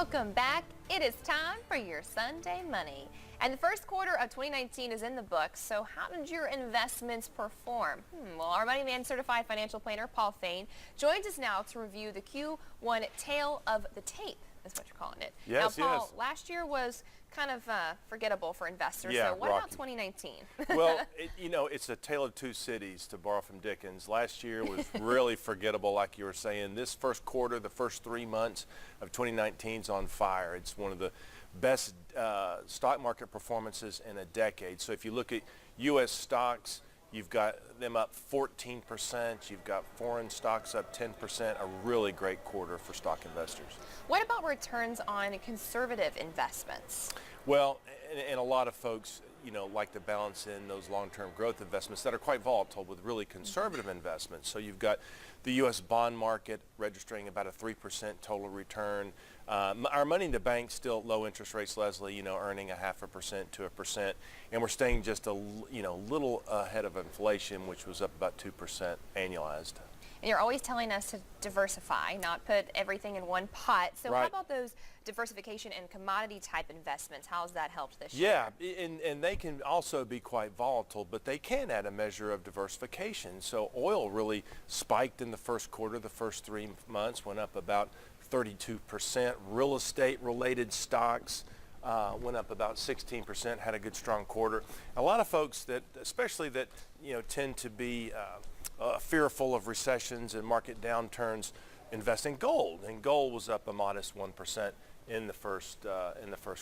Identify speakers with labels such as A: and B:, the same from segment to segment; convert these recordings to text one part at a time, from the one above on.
A: Welcome back. It is time for your Sunday Money. And the first quarter of 2019 is in the books, so how did your investments perform? Well, our Moneyman certified financial planner, Paul Fain, joins us now to review the Q1 Tale of the Tape, is what you're calling it.
B: Yes,
A: now, Paul,
B: yes.
A: Last year was kind of forgettable for investors,
B: Yeah,
A: so what
B: rocky.
A: about 2019?
B: Well, it's a tale of two cities, to borrow from Dickens. Last year was really forgettable, like you were saying. This first quarter, the first 3 months of 2019 is on fire. It's one of the best stock market performances in a decade. So if you look at U.S. stocks, you've got them up 14%. You've got foreign stocks up 10%. A really great quarter for stock investors.
A: What about returns on conservative investments?
B: Well, and a lot of folks, like to balance in those long-term growth investments that are quite volatile with really conservative investments. So you've got the U.S. bond market registering about a 3% total return. Our money in the bank still low interest rates, Leslie, earning 0.5% to 1%. And we're staying just a little ahead of inflation, which was up about 2% annualized.
A: And you're always telling us to diversify, not put everything in one pot. So
B: Right.
A: How about those diversification and commodity type investments? How's that helped this year?
B: Yeah, and they can also be quite volatile, but they can add a measure of diversification. So oil really spiked in the first quarter. The first 3 months went up about 32%. Real estate related stocks went up about 16%, had a good strong quarter. A lot of folks that, especially that, tend to be fearful of recessions and market downturns, invest in gold. And gold was up a modest 1% in the first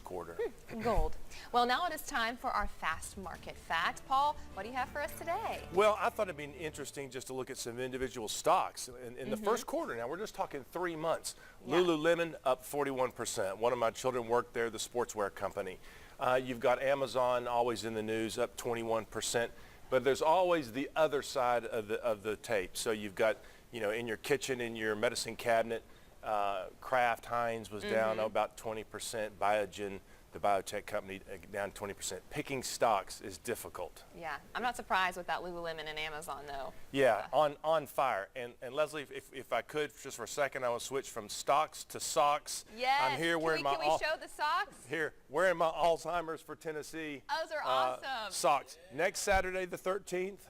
B: quarter.
A: Gold. Well, now it is time for our fast market fact. Paul, what do you have for us today?
B: Well, I thought it'd be interesting just to look at some individual stocks in the first quarter. Now, we're just talking 3 months.
A: Yeah.
B: Lululemon up 41%. One of my children worked there, the sportswear company. You've got Amazon always in the news, up 21%. But there's always the other side of the tape. So you've got, in your kitchen, in your medicine cabinet, Kraft Heinz was down about 20%. Biogen, the biotech company, down 20%. Picking stocks is difficult.
A: Yeah, I'm not surprised with that Lululemon and Amazon, though.
B: Yeah, on fire. And Leslie, if I could, just for a second, I will switch from stocks to socks.
A: Yes.
B: I'm here wearing
A: Can we show the socks?
B: Here, wearing my Alzheimer's for Tennessee.
A: Those are awesome.
B: Socks. Next Saturday, the 13th,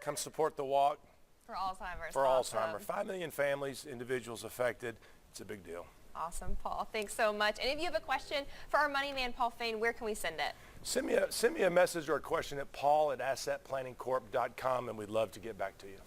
B: come support the walk.
A: For Alzheimer's.
B: For
A: awesome.
B: Alzheimer's. 5 million families, individuals affected. It's a big deal.
A: Awesome, Paul. Thanks so much. And if you have a question for our Moneyman, Paul Fain, where can we send it?
B: Send me a message or a question at paul@assetplanningcorp.com, and we'd love to get back to you.